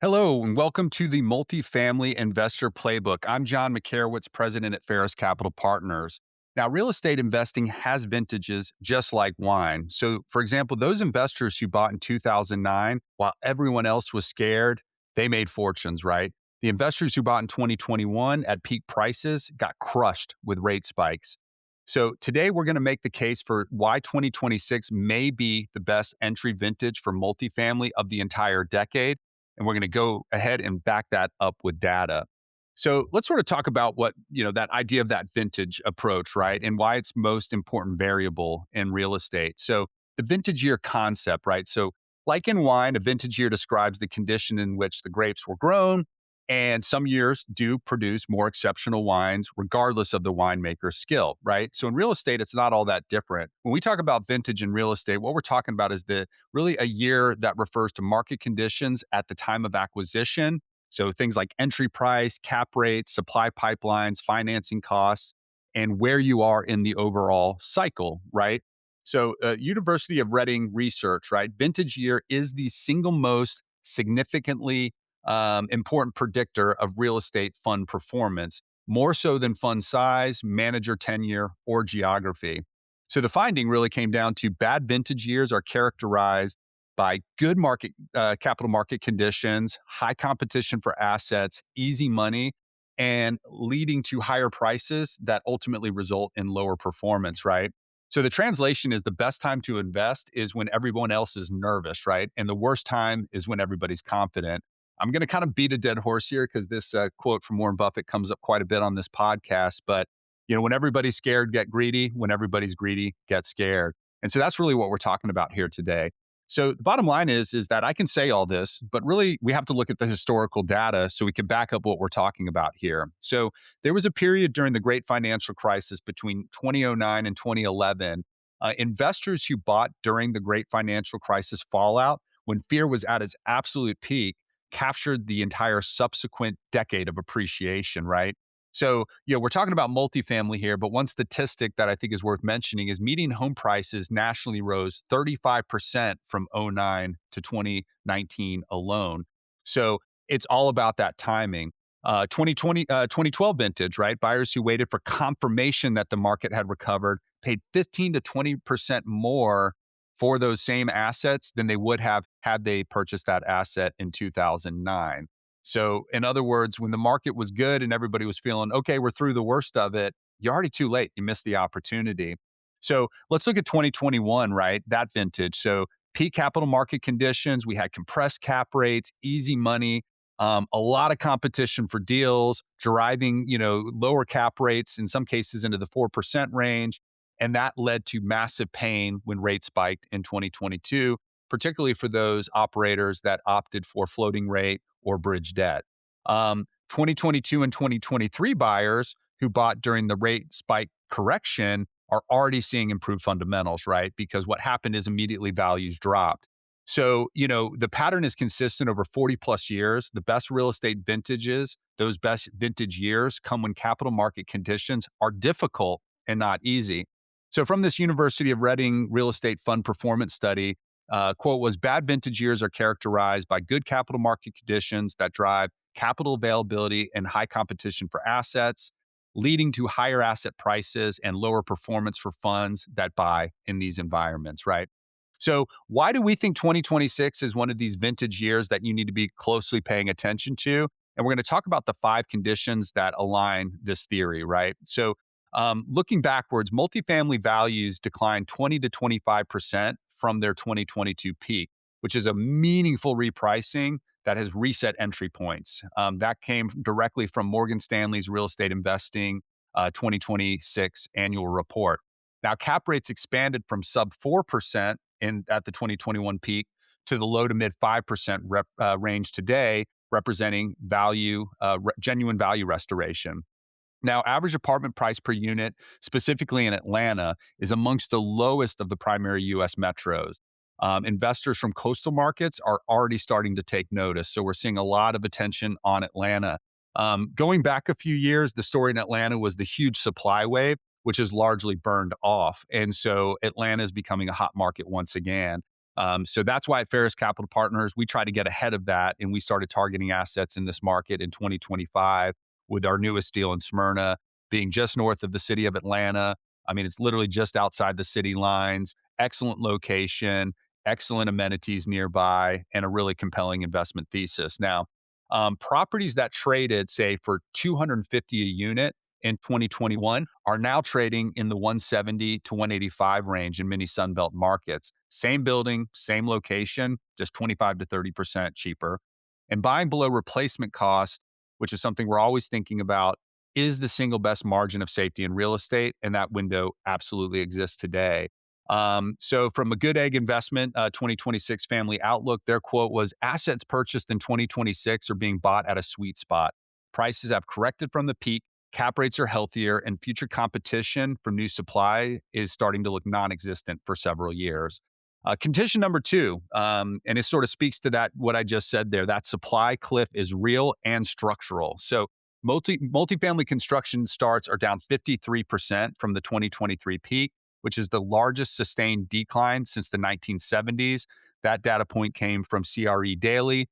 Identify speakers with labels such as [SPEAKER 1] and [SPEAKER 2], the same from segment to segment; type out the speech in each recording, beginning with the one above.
[SPEAKER 1] Hello, and welcome to the Multifamily Investor Playbook. I'm John Makarewicz, president at Ferris Capital Partners. Now, real estate investing has vintages just like wine. So, for example, those investors who bought in 2009 while everyone else was scared, they made fortunes, right? The investors who bought in 2021 at peak prices got crushed with rate spikes. So, today we're going to make the case for why 2026 may be the best entry vintage for multifamily of the entire decade, and we're going to go ahead and back that up with data. So let's sort of talk about that idea of that vintage approach, right? And why it's most important variable in real estate. So the vintage year concept, right? So like in wine, a vintage year describes the condition in which the grapes were grown. And some years do produce more exceptional wines, regardless of the winemaker's skill, right? So in real estate, it's not all that different. When we talk about vintage in real estate, what we're talking about is the really a year that refers to market conditions at the time of acquisition. So things like entry price, cap rates, supply pipelines, financing costs, and where you are in the overall cycle, right? So, University of Reading research, right? Vintage year is the single most significantly important predictor of real estate fund performance, more so than fund size, manager tenure, or geography. So the finding really came down to bad vintage years are characterized by good capital market conditions, high competition for assets, easy money, and leading to higher prices that ultimately result in lower performance, right? So the translation is the best time to invest is when everyone else is nervous, right? And the worst time is when everybody's confident. I'm going to kind of beat a dead horse here because this quote from Warren Buffett comes up quite a bit on this podcast. But when everybody's scared, get greedy. When everybody's greedy, get scared. And so that's really what we're talking about here today. So the bottom line is that I can say all this, but really we have to look at the historical data so we can back up what we're talking about here. So there was a period during the great financial crisis between 2009 and 2011. Investors who bought during the great financial crisis fallout, when fear was at its absolute peak, captured the entire subsequent decade of appreciation, right? So, we're talking about multifamily here, but one statistic that I think is worth mentioning is median home prices nationally rose 35% from '09 to 2019 alone. So, it's all about that timing. 2012 vintage, right? Buyers who waited for confirmation that the market had recovered paid 15 to 20% more for those same assets than they would have had they purchased that asset in 2009. So, in other words, when the market was good and everybody was feeling, okay, we're through the worst of it, you're already too late. You missed the opportunity. So, let's look at 2021, right? That vintage. So, peak capital market conditions, we had compressed cap rates, easy money, a lot of competition for deals, driving, lower cap rates, in some cases into the 4% range. And that led to massive pain when rates spiked in 2022, particularly for those operators that opted for floating rate or bridge debt. 2022 and 2023 buyers who bought during the rate spike correction are already seeing improved fundamentals, right? Because what happened is immediately values dropped. So, the pattern is consistent over 40 plus years. The best real estate vintages, those best vintage years come when capital market conditions are difficult and not easy. So, from this University of Reading real estate fund performance study, quote was bad vintage years are characterized by good capital market conditions that drive capital availability and high competition for assets, leading to higher asset prices and lower performance for funds that buy in these environments, right? So, why do we think 2026 is one of these vintage years that you need to be closely paying attention to? And we're going to talk about the 5 conditions that align this theory, right? So, looking backwards, multifamily values declined 20 to 25% from their 2022 peak, which is a meaningful repricing that has reset entry points. That came directly from Morgan Stanley's Real Estate Investing 2026 annual report. Now, cap rates expanded from sub 4% at the 2021 peak to the low to mid 5% range today, representing genuine value restoration. Now, average apartment price per unit, specifically in Atlanta, is amongst the lowest of the primary U.S. metros. Investors from coastal markets are already starting to take notice. So we're seeing a lot of attention on Atlanta. Going back a few years, the story in Atlanta was the huge supply wave, which is largely burned off. And so Atlanta is becoming a hot market once again. So that's why at Ferris Capital Partners, we try to get ahead of that. And we started targeting assets in this market in 2025 with our newest deal in Smyrna being just north of the city of Atlanta. I mean, it's literally just outside the city lines, excellent location, excellent amenities nearby, and a really compelling investment thesis. Now, properties that traded, say, for 250 a unit in 2021 are now trading in the 170 to 185 range in many Sunbelt markets. Same building, same location, just 25 to 30% cheaper. And buying below replacement cost, which is something we're always thinking about, is the single best margin of safety in real estate. And that window absolutely exists today. So from a Good Egg Investment 2026 Family Outlook, their quote was, assets purchased in 2026 are being bought at a sweet spot. Prices have corrected from the peak, cap rates are healthier, and future competition from new supply is starting to look non-existent for several years. Condition number two, and it sort of speaks to that, what I just said there, that supply cliff is real and structural. So multifamily construction starts are down 53% from the 2023 peak, which is the largest sustained decline since the 1970s. That data point came from CRE Daily.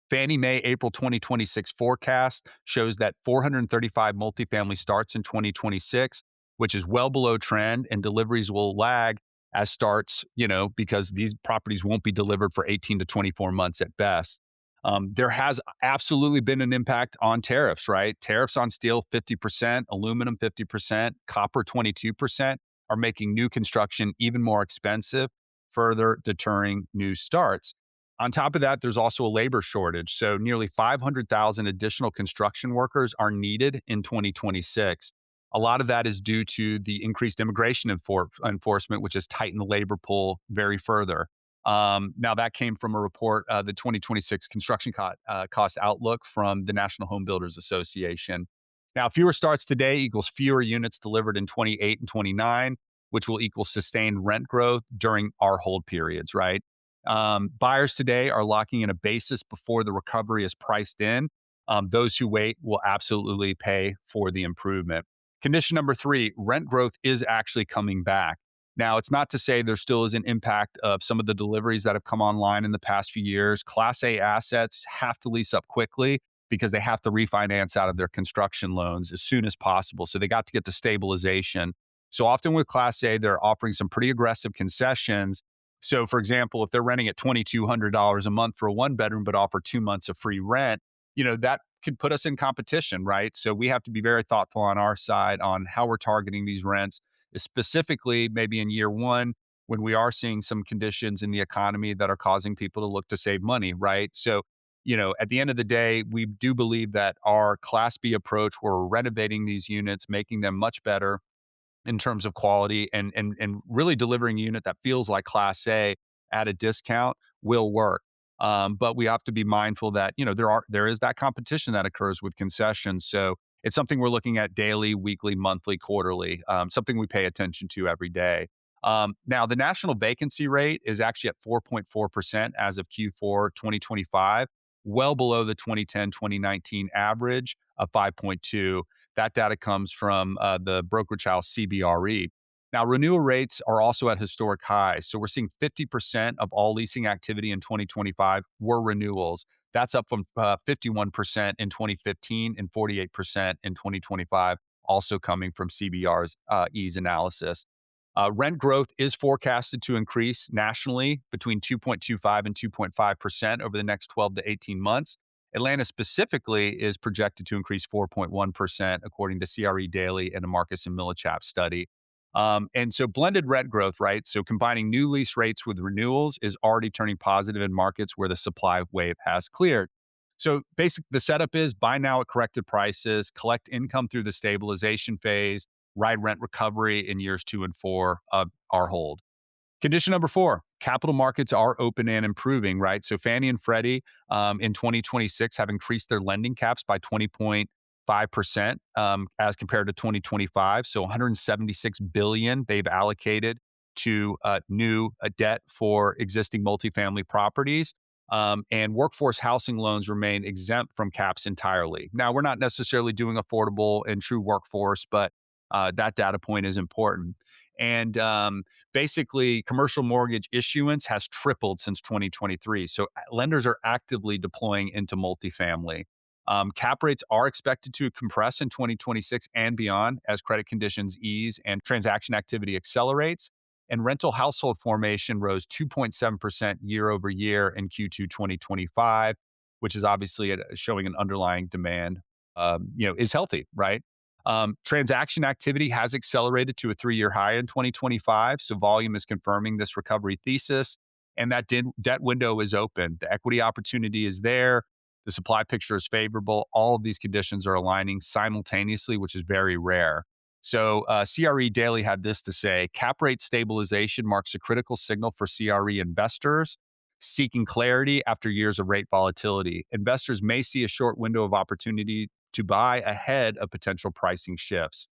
[SPEAKER 1] Fannie Mae April 2026 forecast shows that 435 multifamily starts in 2026, which is well below trend, and deliveries will lag as starts, because these properties won't be delivered for 18 to 24 months at best. There has absolutely been an impact on tariffs, right? Tariffs on steel 50%, aluminum 50%, copper 22% are making new construction even more expensive, further deterring new starts. On top of that, there's also a labor shortage. So nearly 500,000 additional construction workers are needed in 2026. A lot of that is due to the increased immigration enforcement, which has tightened the labor pool very further. Now, that came from a report, the 2026 construction cost outlook from the National Home Builders Association. Now, fewer starts today equals fewer units delivered in 28 and 29, which will equal sustained rent growth during our hold periods, right? Buyers today are locking in a basis before the recovery is priced in. Those who wait will absolutely pay for the improvement. Condition number three, rent growth is actually coming back. Now, it's not to say there still is an impact of some of the deliveries that have come online in the past few years. Class A assets have to lease up quickly because they have to refinance out of their construction loans as soon as possible. So they got to get to stabilization. So often with Class A, they're offering some pretty aggressive concessions. So, for example, if they're renting at $2,200 a month for a one bedroom, but offer 2 months of free rent, that could put us in competition, right? So we have to be very thoughtful on our side on how we're targeting these rents, specifically maybe in year one when we are seeing some conditions in the economy that are causing people to look to save money, right? So, at the end of the day, we do believe that our Class B approach, where we're renovating these units, making them much better in terms of quality and really delivering a unit that feels like Class A at a discount will work. But we have to be mindful that there is that competition that occurs with concessions. So it's something we're looking at daily, weekly, monthly, quarterly. Something we pay attention to every day. Now, the national vacancy rate is actually at 4.4% as of Q4 2025, well below the 2010-2019 average of 5.2. That data comes from the brokerage house CBRE. Now, renewal rates are also at historic highs. So we're seeing 50% of all leasing activity in 2025 were renewals. That's up from 51% in 2015 and 48% in 2025, also coming from CBRE's analysis. Rent growth is forecasted to increase nationally between 2.25 and 2.5% over the next 12 to 18 months. Atlanta specifically is projected to increase 4.1%, according to CRE Daily and a Marcus and Millichap study. And so blended rent growth, right? So combining new lease rates with renewals is already turning positive in markets where the supply wave has cleared. So the setup is buy now at corrected prices, collect income through the stabilization phase, ride rent recovery in years 2 and 4 of our hold. Condition number four, capital markets are open and improving, right? So Fannie and Freddie in 2026 have increased their lending caps by 20.5% as compared to 2025. So 176 billion they've allocated to new debt for existing multifamily properties. And workforce housing loans remain exempt from caps entirely. Now, we're not necessarily doing affordable and true workforce, but that data point is important. And basically, commercial mortgage issuance has tripled since 2023. So lenders are actively deploying into multifamily. Cap rates are expected to compress in 2026 and beyond as credit conditions ease and transaction activity accelerates. And rental household formation rose 2.7% year over year in Q2 2025, which is obviously showing an underlying demand, is healthy, right? Transaction activity has accelerated to a 3-year high in 2025. So volume is confirming this recovery thesis. And that debt window is open. The equity opportunity is there. The supply picture is favorable. All of these conditions are aligning simultaneously, which is very rare. So CRE Daily had this to say: cap rate stabilization marks a critical signal for CRE investors seeking clarity after years of rate volatility. Investors may see a short window of opportunity to buy ahead of potential pricing shifts.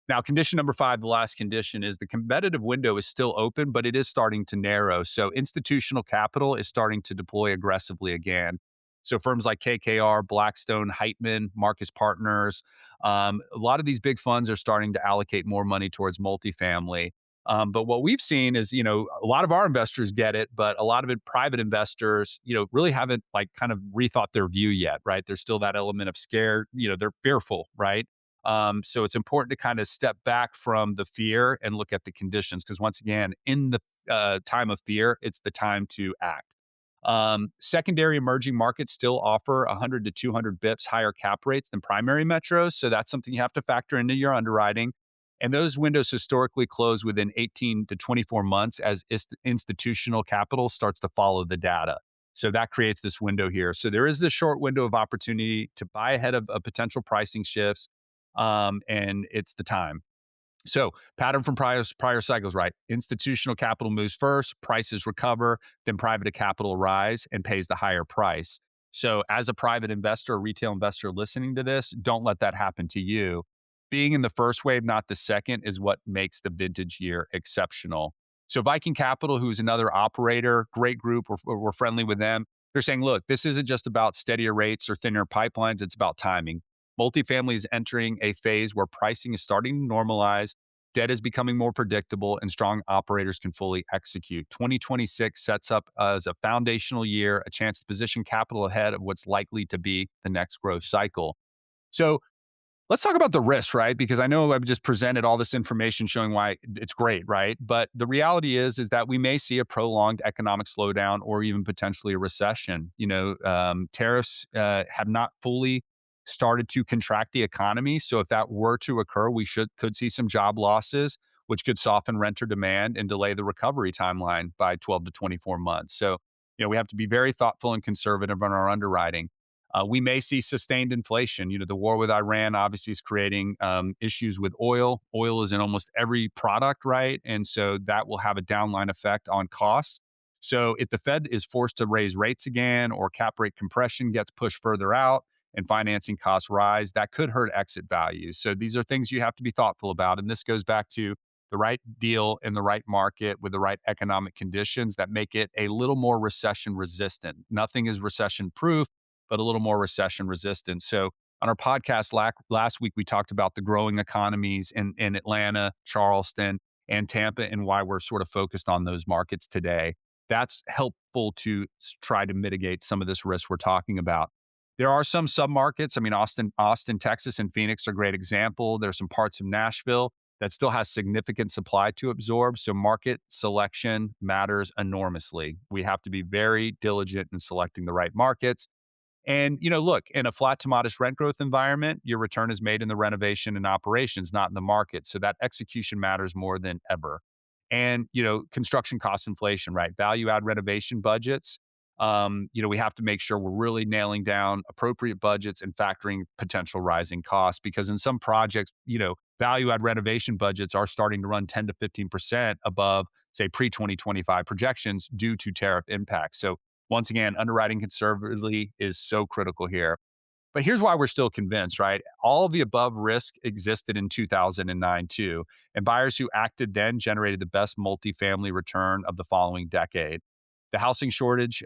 [SPEAKER 1] Now, condition number 5, the last condition, is the competitive window is still open, but it is starting to narrow. So institutional capital is starting to deploy aggressively again. So firms like KKR, Blackstone, Heitman, Marcus Partners, a lot of these big funds are starting to allocate more money towards multifamily. But what we've seen is, a lot of our investors get it, but a lot of it, private investors, really haven't like kind of rethought their view yet, right? There's still that element of scare, they're fearful, right? So it's important to kind of step back from the fear and look at the conditions, because once again, in the time of fear, it's the time to act. Secondary emerging markets still offer 100 to 200 bips higher cap rates than primary metros. So that's something you have to factor into your underwriting. And those windows historically close within 18 to 24 months as institutional capital starts to follow the data. So that creates this window here. So there is this short window of opportunity to buy ahead of potential pricing shifts, and it's the time. So, pattern from prior cycles, right? Institutional capital moves first, prices recover, then private capital rise and pays the higher price. So, as a private investor or retail investor listening to this, don't let that happen to you. Being in the first wave, not the second, is what makes the vintage year exceptional. So, Viking Capital, who's another operator, great group, we're friendly with them. They're saying, look, this isn't just about steadier rates or thinner pipelines, it's about timing. Multifamily is entering a phase where pricing is starting to normalize, debt is becoming more predictable, and strong operators can fully execute. 2026 sets up as a foundational year, a chance to position capital ahead of what's likely to be the next growth cycle. So, let's talk about the risks, right? Because I know I've just presented all this information showing why it's great, right? But the reality is that we may see a prolonged economic slowdown or even potentially a recession. Tariffs have not fully started to contract the economy. So if that were to occur, we could see some job losses, which could soften renter demand and delay the recovery timeline by 12 to 24 months. So, we have to be very thoughtful and conservative on our underwriting. We may see sustained inflation. The war with Iran obviously is creating issues with oil. Oil is in almost every product, right? And so that will have a downline effect on costs. So if the Fed is forced to raise rates again, or cap rate compression gets pushed further out and financing costs rise, that could hurt exit values. So these are things you have to be thoughtful about. And this goes back to the right deal in the right market with the right economic conditions that make it a little more recession resistant. Nothing is recession proof, but a little more recession resistant. So on our podcast last week, we talked about the growing economies in Atlanta, Charleston, and Tampa, and why we're sort of focused on those markets today. That's helpful to try to mitigate some of this risk we're talking about. There are some submarkets. I mean, Austin, Texas, and Phoenix are a great example. There's some parts of Nashville that still has significant supply to absorb. So market selection matters enormously. We have to be very diligent in selecting the right markets. And, look, in a flat to modest rent growth environment, your return is made in the renovation and operations, not in the market. So that execution matters more than ever. And, construction cost inflation, right? Value add renovation budgets. We have to make sure we're really nailing down appropriate budgets and factoring potential rising costs, because in some projects, value add renovation budgets are starting to run 10 to 15% above, say, pre 2025 projections due to tariff impacts. So once again, underwriting conservatively is so critical here. But here's why we're still convinced, right? All of the above risk existed in 2009 too, and buyers who acted then generated the best multifamily return of the following decade. The housing shortage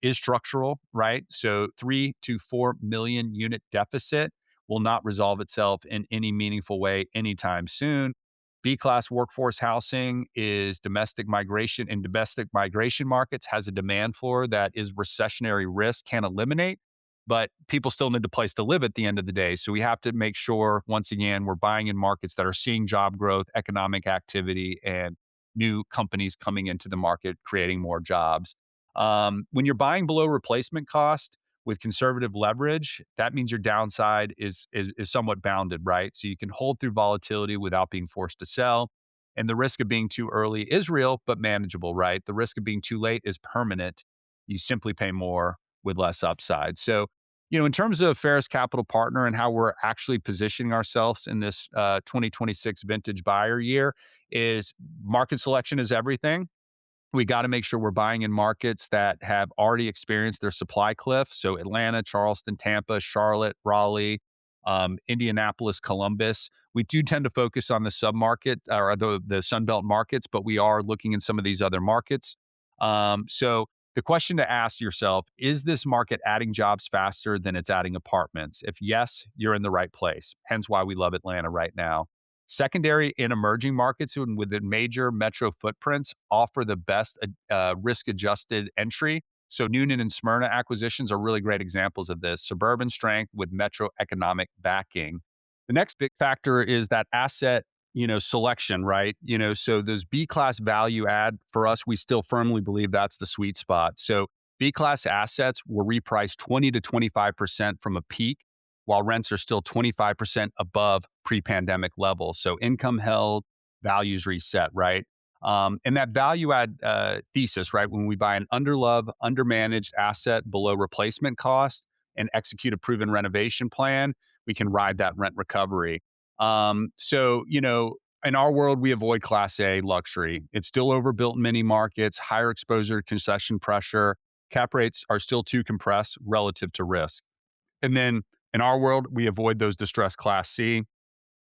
[SPEAKER 1] is structural, right? So 3 to 4 million unit deficit will not resolve itself in any meaningful way anytime soon. B class workforce housing is domestic migration, and domestic migration markets has a demand floor that is recessionary risk can eliminate, but people still need a place to live at the end of the day. So we have to make sure, once again, we're buying in markets that are seeing job growth, economic activity, and new companies coming into the market, creating more jobs. When you're buying below replacement cost with conservative leverage, that means your downside is somewhat bounded, right? So you can hold through volatility without being forced to sell. And the risk of being too early is real, but manageable, right? The risk of being too late is permanent. You simply pay more with less upside. So, in terms of Ferris Capital Partner and how we're actually positioning ourselves in this 2026 vintage buyer year, is market selection is everything. We got to make sure we're buying in markets that have already experienced their supply cliff. So Atlanta, Charleston, Tampa, Charlotte, Raleigh, Indianapolis, Columbus. We do tend to focus on the submarket or the Sunbelt markets, but we are looking in some of these other markets. So the question to ask yourself, is this market adding jobs faster than it's adding apartments? If yes, you're in the right place. Hence why we love Atlanta right now. Secondary and emerging markets within major metro footprints offer the best risk adjusted entry. So, Noonan and Smyrna acquisitions are really great examples of this suburban strength with metro economic backing. The next big factor is that asset, selection, right? So those B class value add for us, we still firmly believe that's the sweet spot. So, B class assets were repriced 20 to 25% from a peak, while rents are still 25% above pre-pandemic levels. So income held, values reset, right? And that value add thesis, right? When we buy an underloved, undermanaged asset below replacement cost and execute a proven renovation plan, we can ride that rent recovery. In our world, we avoid Class A luxury. It's still overbuilt in many markets, higher exposure to concession pressure. Cap rates are still too compressed relative to risk. And then in our world, we avoid those distressed Class C.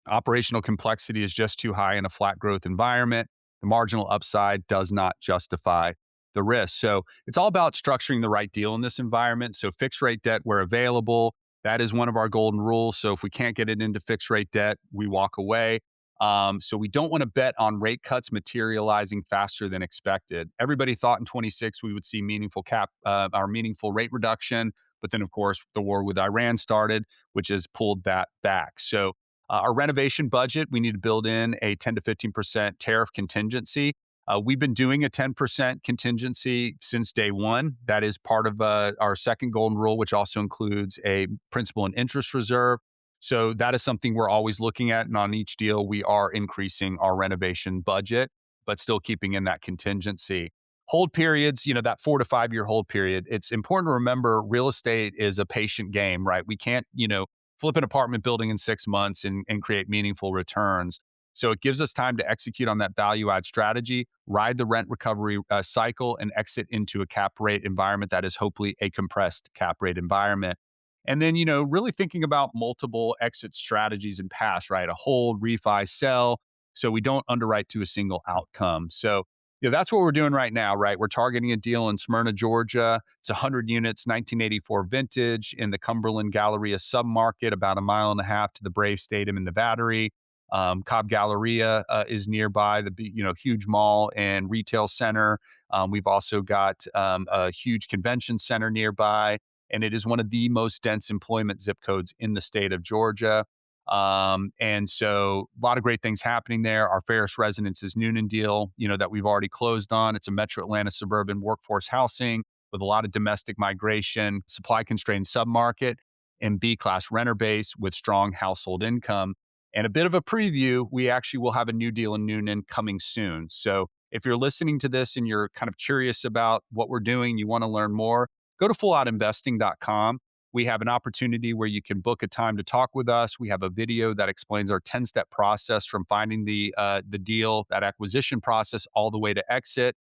[SPEAKER 1] Operational complexity is just too high in a flat growth environment. The marginal upside does not justify the risk. So it's all about structuring the right deal in this environment. So fixed rate debt where available, that is one of our golden rules. So if we can't get it into fixed rate debt, we walk away. So we don't want to bet on rate cuts materializing faster than expected. Everybody thought in 26 we would see meaningful rate reduction, but then of course the war with Iran started, which has pulled that back. So our renovation budget, we need to build in a 10 to 15% tariff contingency. We've been doing a 10% contingency since day one. That is part of our second golden rule, which also includes a principal and interest reserve. So that is something we're always looking at. And on each deal, we are increasing our renovation budget, but still keeping in that contingency. Hold periods, that 4 to 5 year hold period. It's important to remember real estate is a patient game, right? We can't, flip an apartment building in 6 months and create meaningful returns. So it gives us time to execute on that value add strategy, ride the rent recovery cycle, and exit into a cap rate environment that is hopefully a compressed cap rate environment. And then, really thinking about multiple exit strategies and paths, right? A hold, refi, sell. So we don't underwrite to a single outcome. So, that's what we're doing right now, right? We're targeting a deal in Smyrna, Georgia. It's 100 units, 1984 vintage in the Cumberland Galleria submarket, about a mile and a half to the Brave Stadium in the Battery. Cobb Galleria is nearby, huge mall and retail center. We've also got a huge convention center nearby, and it is one of the most dense employment zip codes in the state of Georgia. And so a lot of great things happening there. Our Ferris Residences Noonan deal, that we've already closed on. It's a metro Atlanta suburban workforce housing with a lot of domestic migration, supply constrained submarket, and B class renter base with strong household income. And a bit of a preview, we actually will have a new deal in Noonan coming soon. So if you're listening to this and you're kind of curious about what we're doing, you want to learn more, go to fulloutinvesting.com. We have an opportunity where you can book a time to talk with us. We have a video that explains our 10-step process from finding the deal, that acquisition process, all the way to exit,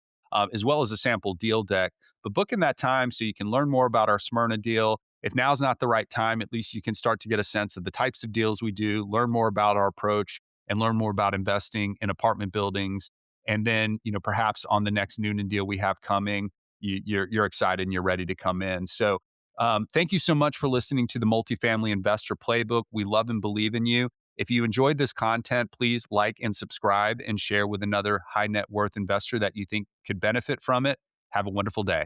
[SPEAKER 1] as well as a sample deal deck. But book in that time so you can learn more about our Smyrna deal. If now's not the right time, at least you can start to get a sense of the types of deals we do, learn more about our approach, and learn more about investing in apartment buildings. And then, perhaps on the next Noonan deal we have coming, you're excited and you're ready to come in. So thank you so much for listening to the Multifamily Investor Playbook. We love and believe in you. If you enjoyed this content, please like and subscribe and share with another high net worth investor that you think could benefit from it. Have a wonderful day.